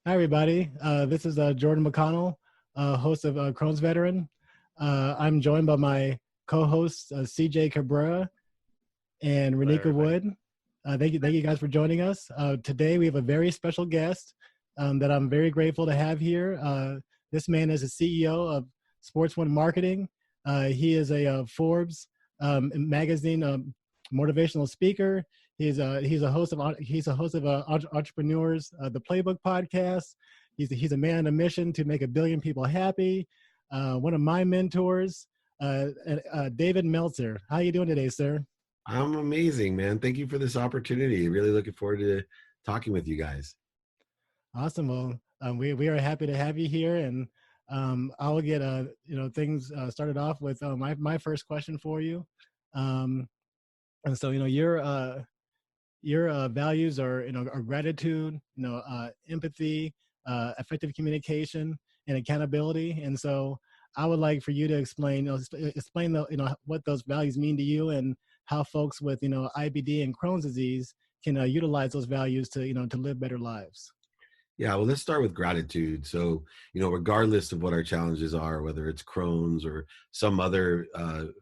Hi, everybody. This is Jordan McConnell, host of Crohn's Veteran. I'm joined by my co-hosts, CJ Cabrera and Hello, Renika everybody. Wood. Thank you guys for joining us. Today, we have a very special guest that I'm very grateful to have here. This man is the CEO of Sports One Marketing. He is a Forbes magazine motivational speaker. He's a host of Entrepreneurs the Playbook podcast. He's a man on a mission to make 1 billion people happy. One of my mentors, David Meltzer. How you doing today, sir? I'm amazing, man. Thank you for this opportunity. Really looking forward to talking with you guys. Awesome. Well, we are happy to have you here, and I'll get things started off with my first question for you. And so your values are are gratitude, empathy, effective communication, and accountability. And so I would like for you to explain what those values mean to you, and how folks with IBD and Crohn's disease can utilize those values to live better lives. Yeah, well, let's start with gratitude. So, regardless of what our challenges are, whether it's Crohn's or some other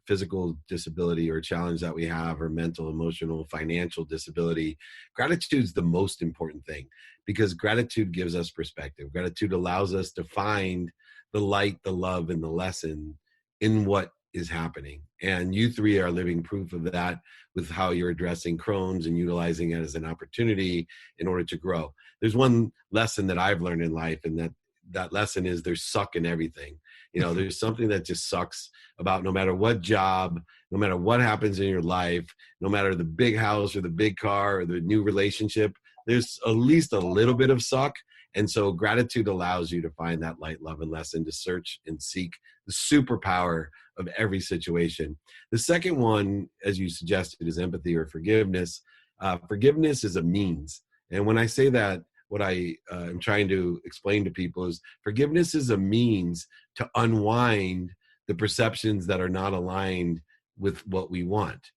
physical disability or challenge that we have, or mental, emotional, financial disability, gratitude's the most important thing, because gratitude gives us perspective. Gratitude allows us to find the light, the love, and the lesson in what is happening. And you three are living proof of that with how you're addressing Crohn's and utilizing it as an opportunity in order to grow. There's one lesson that I've learned in life, and that lesson is there's suck in everything. There's something that just sucks about no matter what job, no matter what happens in your life, no matter the big house or the big car or the new relationship, there's at least a little bit of suck. And so gratitude allows you to find that light, love, and lesson, to search and seek the superpower of every situation. The second one, as you suggested, is empathy or forgiveness. Forgiveness is a means. And when I say that, what I am trying to explain to people is forgiveness is a means to unwind the perceptions that are not aligned with what we want,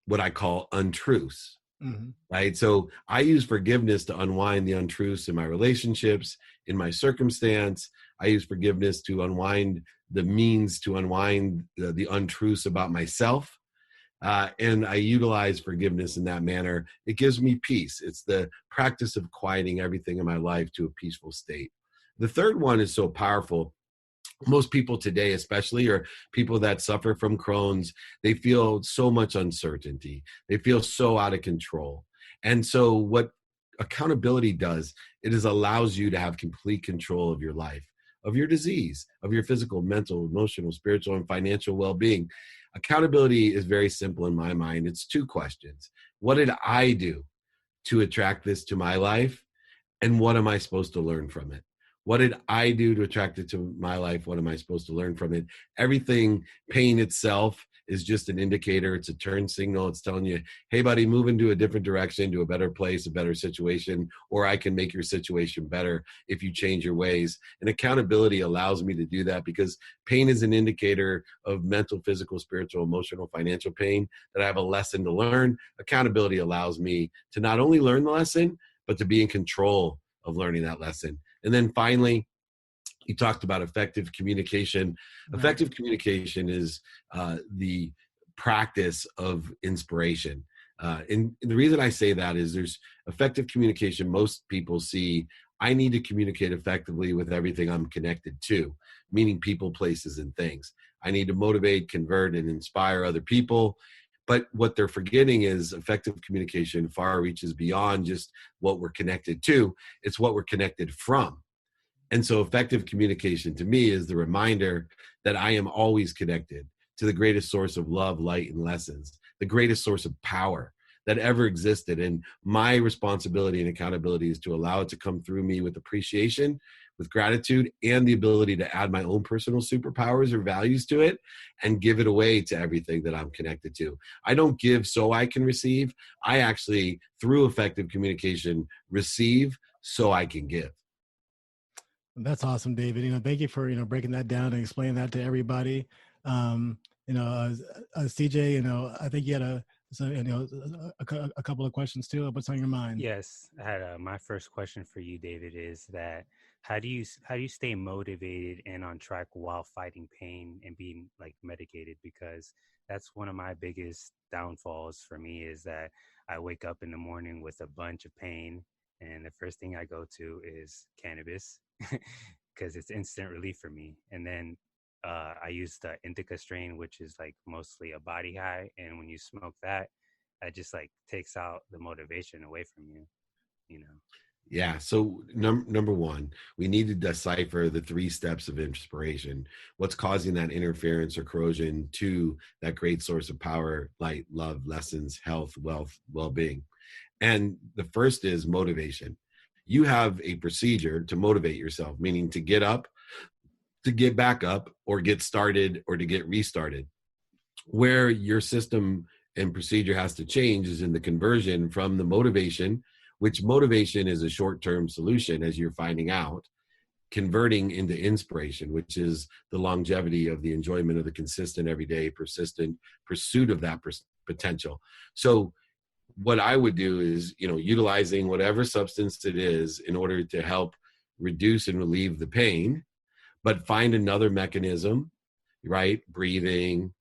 what I call untruths. Mm-hmm. Right? So I use forgiveness to unwind the untruths in my relationships, in my circumstance. I use forgiveness to unwind the means to unwind the untruths about myself. And I utilize forgiveness in that manner. It gives me peace. It's the practice of quieting everything in my life to a peaceful state. The third one is so powerful. Most people today, especially, are people that suffer from Crohn's. They feel so much uncertainty. They feel so out of control. And so what accountability does, it is allows you to have complete control of your life, of your disease, of your physical, mental, emotional, spiritual, and financial well-being. Accountability is very simple in my mind. It's two questions. What did I do to attract this to my life? And what am I supposed to learn from it? What did I do to attract it to my life? What am I supposed to learn from it? Everything, pain itself is just an indicator. It's a turn signal. It's telling you, hey, buddy, move into a different direction, to a better place, a better situation, or I can make your situation better if you change your ways. And accountability allows me to do that, because pain is an indicator of mental, physical, spiritual, emotional, financial pain that I have a lesson to learn. Accountability allows me to not only learn the lesson, but to be in control of learning that lesson. And then finally, you talked about effective communication. Right. Effective communication is the practice of inspiration. And the reason I say that is there's effective communication. Most people see, I need to communicate effectively with everything I'm connected to, meaning people, places, and things. I need to motivate, convert, and inspire other people. But what they're forgetting is effective communication far reaches beyond just what we're connected to. It's what we're connected from. And so effective communication to me is the reminder that I am always connected to the greatest source of love, light, and lessons, the greatest source of power that ever existed. And my responsibility and accountability is to allow it to come through me with appreciation, with gratitude, and the ability to add my own personal superpowers or values to it and give it away to everything that I'm connected to. I don't give so I can receive. I actually, through effective communication, receive so I can give. That's awesome, David. Thank you for breaking that down and explaining that to everybody. CJ, I think you had a So, a couple of questions too. What's on your mind? Yes, I had my first question for you, David, is that how do you stay motivated and on track while fighting pain and being like medicated? Because that's one of my biggest downfalls for me is that I wake up in the morning with a bunch of pain, and the first thing I go to is cannabis because it's instant relief for me. And then I use the indica strain, which is like mostly a body high, and when you smoke that, that just like takes out the motivation away from you, you know. Yeah. So number one, we need to decipher the 3 steps of inspiration. What's causing that interference or corrosion to that great source of power, light, love, lessons, health, wealth, well-being. And the first is motivation. You have a procedure to motivate yourself, meaning to get up, to get back up, or get started, or to get restarted. Where your system and procedure has to change is in the conversion from the motivation, which motivation is a short-term solution, as you're finding out, converting into inspiration, which is the longevity of the enjoyment of the consistent, everyday, persistent pursuit of that potential. So what I would do is, utilizing whatever substance it is in order to help reduce and relieve the pain, but find another mechanism, right? Breathing,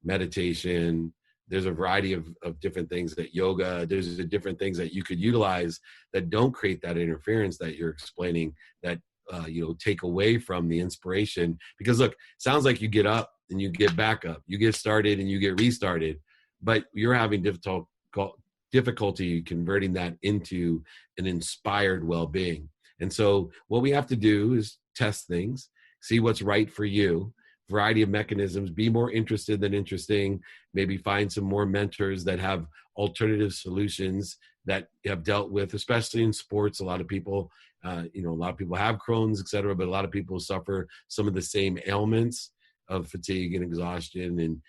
meditation. There's a variety of different things that yoga, there's different things that you could utilize that don't create that interference that you're explaining, that, take away from the inspiration. Because look, sounds like you get up and you get back up, you get started and you get restarted, but you're having difficulty converting that into an inspired well-being. And so what we have to do is test things, see what's right for you, variety of mechanisms, be more interested than interesting, maybe find some more mentors that have alternative solutions that have dealt with, especially in sports. A lot of people, a lot of people have Crohn's, et cetera, but a lot of people suffer some of the same ailments of fatigue and exhaustion and,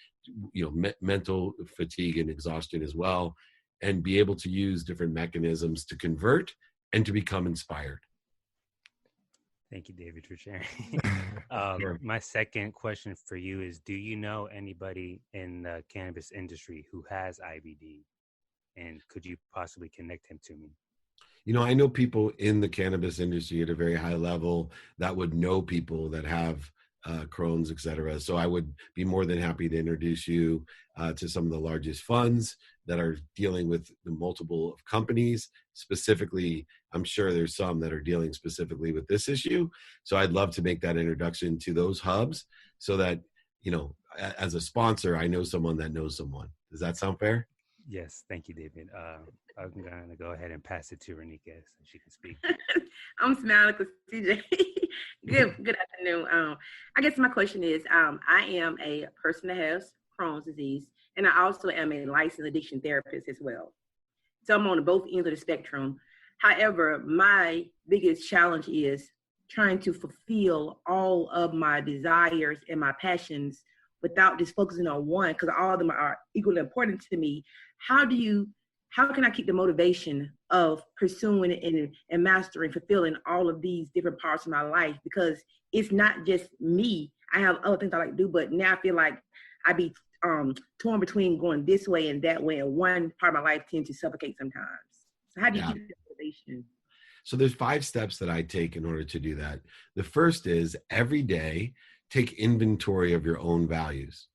mental fatigue and exhaustion as well, and be able to use different mechanisms to convert and to become inspired. Thank you, David, for sharing. Sure. My second question for you is, do you know anybody in the cannabis industry who has IBD? And could you possibly connect him to me? I know people in the cannabis industry at a very high level that would know people that have Crohn's, et cetera. So I would be more than happy to introduce you to some of the largest funds that are dealing with the multiple of companies. Specifically, I'm sure there's some that are dealing specifically with this issue. So I'd love to make that introduction to those hubs so that, as a sponsor, I know someone that knows someone. Does that sound fair? Yes, thank you, David. I'm going to go ahead and pass it to Renika so she can speak. I'm smiling because CJ. Good afternoon. I guess my question is, I am a person that has Crohn's disease, and I also am a licensed addiction therapist as well. So I'm on both ends of the spectrum. However, my biggest challenge is trying to fulfill all of my desires and my passions without just focusing on one, because all of them are equally important to me. How can I keep the motivation of pursuing and mastering, fulfilling all of these different parts of my life? Because it's not just me. I have other things I like to do, but now I feel like I be torn between going this way and that way, and one part of my life tends to suffocate sometimes. So how do you keep the motivation? So there's 5 steps that I take in order to do that. The first is every day, take inventory of your own values.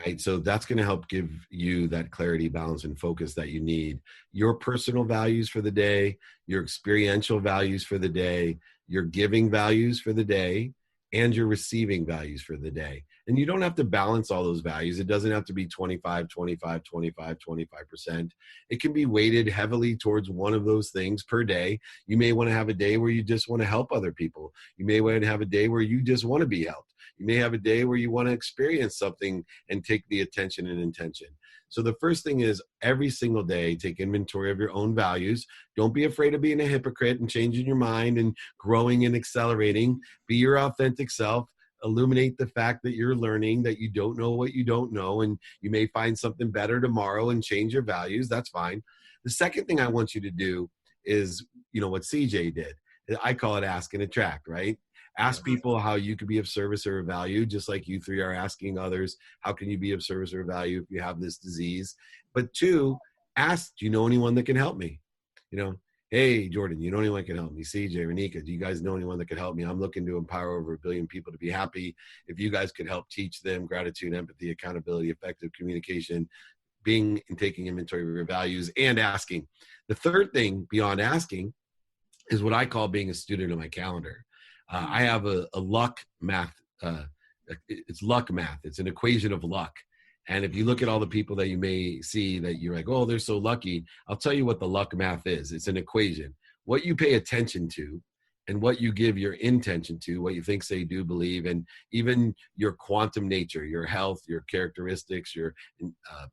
Right. So that's going to help give you that clarity, balance, and focus that you need. Your personal values for the day, your experiential values for the day, your giving values for the day, and your receiving values for the day. And you don't have to balance all those values. It doesn't have to be 25, 25, 25, 25%. It can be weighted heavily towards one of those things per day. You may want to have a day where you just want to help other people. You may want to have a day where you just want to be helped. You may have a day where you want to experience something and take the attention and intention. So the first thing is every single day, take inventory of your own values. Don't be afraid of being a hypocrite and changing your mind and growing and accelerating. Be your authentic self. Illuminate the fact that you're learning, that you don't know what you don't know, and you may find something better tomorrow and change your values. That's fine. The second thing I want you to do is, what CJ did. I call it ask and attract, right? Ask people how you could be of service or value, just like you three are asking others, how can you be of service or value if you have this disease? But two, ask, do you know anyone that can help me? You know, hey, Jordan, you know anyone that can help me? CJ, Renika, do you guys know anyone that could help me? I'm looking to empower over 1 billion people to be happy. If you guys could help teach them gratitude, empathy, accountability, effective communication, being and taking inventory of your values, and asking. The third thing beyond asking is what I call being a student of my calendar. I have a luck math. It's luck math. It's an equation of luck. And if you look at all the people that you may see that you're like, oh, they're so lucky, I'll tell you what the luck math is. It's an equation. What you pay attention to and what you give your intention to, what you think, say, do, believe, and even your quantum nature, your health, your characteristics, your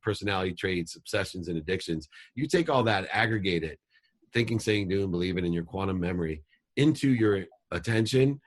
personality traits, obsessions, and addictions. You take all that, aggregate it, thinking, saying, doing, believing, in your quantum memory into your attention,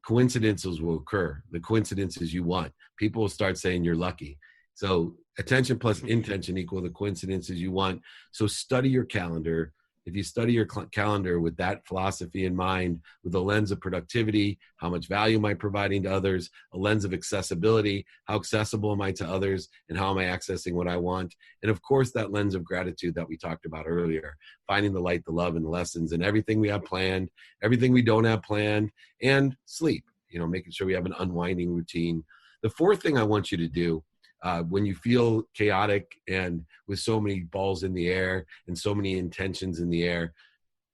coincidences will occur. The coincidences you want. People will start saying you're lucky. So attention plus intention equal the coincidences you want. So study your calendar. If you study your calendar with that philosophy in mind, with a lens of productivity, how much value am I providing to others, a lens of accessibility, how accessible am I to others, and how am I accessing what I want? And of course, that lens of gratitude that we talked about earlier, finding the light, the love, and the lessons, and everything we have planned, everything we don't have planned, and sleep, you know, making sure we have an unwinding routine. The fourth thing I want you to do, when you feel chaotic and with so many balls in the air and so many intentions in the air,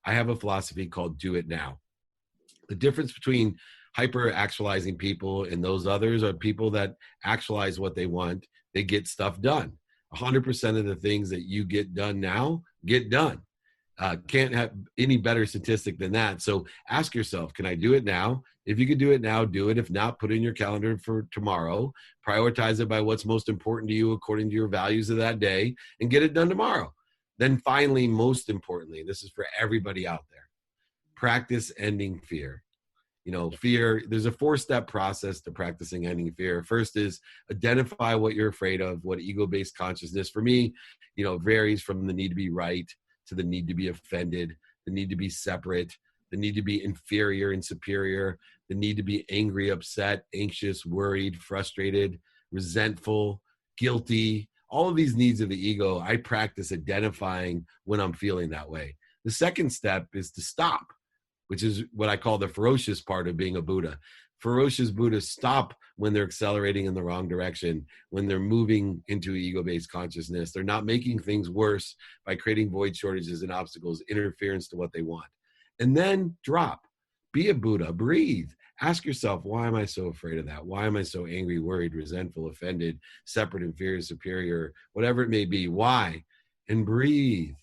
I have a philosophy called do it now. The difference between hyper actualizing people and those others are people that actualize what they want. They get stuff done. 100% of the things that you get done now get done. Can't have any better statistic than that. So ask yourself, can I do it now? If you could do it now, do it. If not, put it in your calendar for tomorrow. Prioritize it by what's most important to you according to your values of that day, and get it done tomorrow. Then finally, most importantly, this is for everybody out there, practice ending fear. You know, fear, there's a 4-step process to practicing ending fear. First is identify what you're afraid of, what ego-based consciousness, for me, you know, varies from the need to be right to the need to be offended, the need to be separate, the need to be inferior and superior, the need to be angry, upset, anxious, worried, frustrated, resentful, guilty. All of these needs of the ego, I practice identifying when I'm feeling that way. The second step is to stop, which is what I call the ferocious part of being a Buddha. Ferocious Buddhists stop when they're accelerating in the wrong direction, when they're moving into ego-based consciousness. They're not making things worse by creating void, shortages, and obstacles, interference to what they want. And then drop. Be a Buddha. Breathe. Ask yourself, why am I so afraid of that? Why am I so angry, worried, resentful, offended, separate, inferior, superior, whatever it may be? Why? And breathe.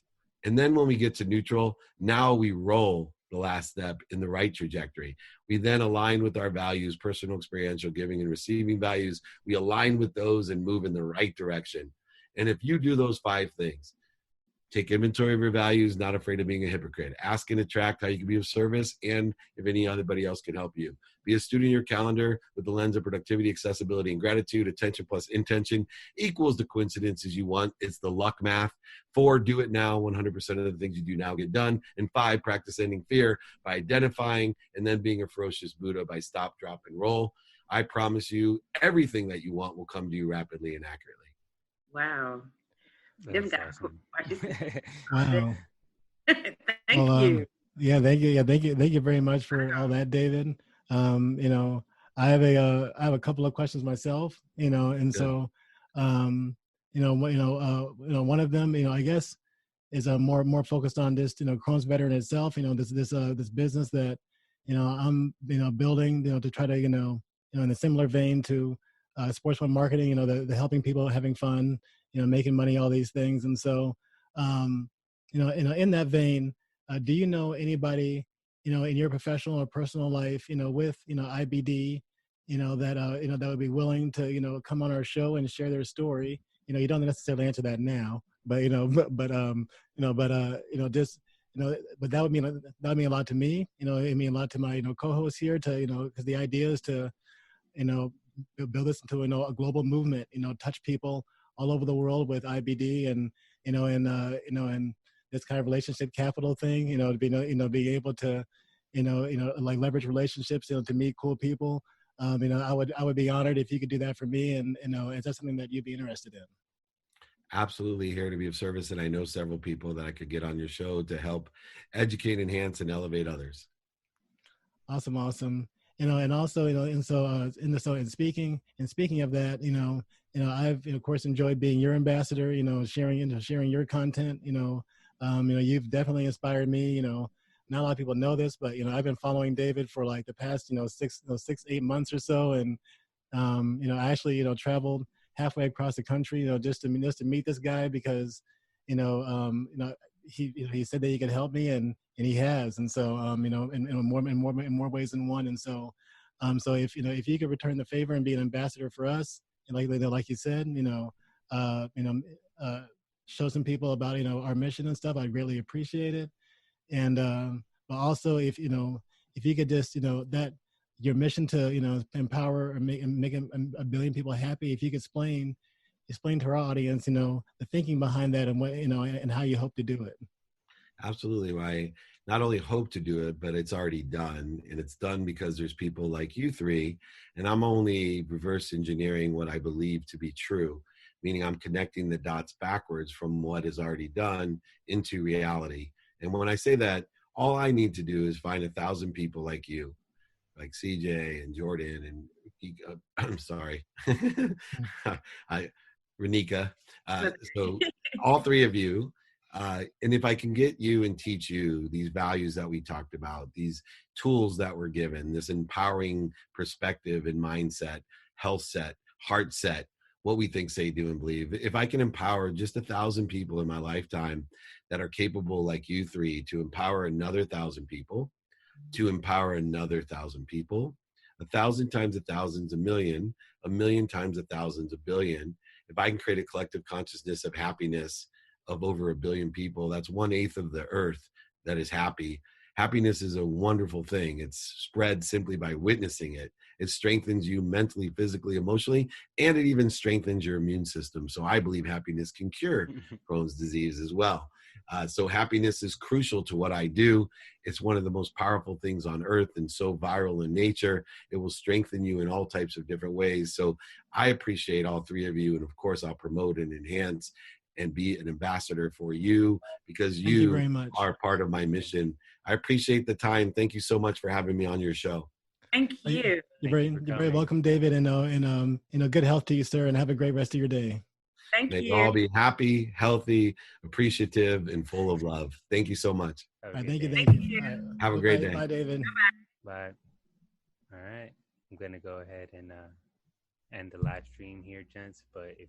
And then when we get to neutral, now we roll the last step in the right trajectory. We then align with our values, personal, experiential, giving and receiving values. We align with those and move in the right direction. And if you do those 5 things, take inventory of your values, not afraid of being a hypocrite. Ask and attract how you can be of service, and if anybody else can help you. Be a student in your calendar with the lens of productivity, accessibility, and gratitude. Attention plus intention equals the coincidences you want. It's the luck math. 4, do it now. 100% of the things you do now get done. And 5, practice ending fear by identifying and then being a ferocious Buddha by stop, drop, and roll. I promise you, everything that you want will come to you rapidly and accurately. Wow. That's awesome. Wow. Thank you. Yeah, thank you. Yeah, thank you very much for all that, David. You know, I have a couple of questions myself. You know, and Good. so, one of them, you know, I guess, is more focused on this, you know, Crohn's veteran itself. You know, this business that, you know, I'm, you know, building, you know, to try to, you know, in a similar vein to sports fund marketing. You know, the helping people, having fun, you know, making money, all these things. And so, you know, in that vein, do you know anybody, you know, in your professional or personal life, you know, with, you know, IBD, you know, that would be willing to, you know, come on our show and share their story? You know, you don't necessarily answer that now, but, you know, just, you know, but that would mean a lot to me. You know, it mean a lot to my, you know, co-hosts here, to, you know, because the idea is to, you know, build this into, you know, a global movement, you know, touch people all over the world with IBD, and, you know, and this kind of relationship capital thing, you know, to be, you know, being able to, like leverage relationships, to meet cool people. I would be honored if you could do that for me, and is that something that you'd be interested in? Absolutely here to be of service, and I know several people that I could get on your show to help educate, enhance, and elevate others. Awesome, awesome. And also, and speaking of that, I've of course enjoyed being your ambassador. Sharing your content. You've definitely inspired me. Not a lot of people know this, but I've been following David for like the past 6-8 months or so, and I actually traveled halfway across the country, just to meet this guy because, he said that he could help me, and he has, and so in more ways than one, and so if you could return the favor and be an ambassador for us, and like you said, uh, you know show some people about our mission and stuff, I'd greatly appreciate it. And but also if you could just that your mission to empower or make a billion people happy, if you could explain to our audience the thinking behind that, and what and how you hope to do it. Absolutely. I not only hope to do it, but it's already done. And it's done because there's people like you three, and I'm only reverse engineering what I believe to be true, meaning I'm connecting the dots backwards from what is already done into reality. And when I say that, all I need to do is find 1,000 people like you, like CJ and Jordan and I'm sorry, Renika. So all three of you, and if I can get you and teach you these values that we talked about, these tools that we're given, this empowering perspective and mindset, health set, heart set, what we think, say, do, and believe. If I can empower just 1,000 people in my lifetime that are capable like you three to empower another 1,000 people, to empower another 1,000 people, 1,000 times 1,000 is a million times 1,000 is a billion. If I can create a collective consciousness of happiness of over 1 billion people, that's 1/8 of the earth that is happy. Happiness is a wonderful thing. It's spread simply by witnessing it. It strengthens you mentally, physically, emotionally, and it even strengthens your immune system. So I believe happiness can cure Crohn's disease as well. So happiness is crucial to what I do. It's one of the most powerful things on earth and so viral in nature. It will strengthen you in all types of different ways. So I appreciate all three of you. And of course, I'll promote and enhance and be an ambassador for you because Thank you very much. are part of my mission. I appreciate the time. Thank you so much for having me on your show. Thank you. You're very welcome, David, and good health to you, sir, and have a great rest of your day. Thank May you. all be happy, healthy, appreciative, and full of love. Thank you so much. All right, thank you. Have a great day. Bye, David. Bye. All right. I'm going to go ahead and end the live stream here, gents. But if you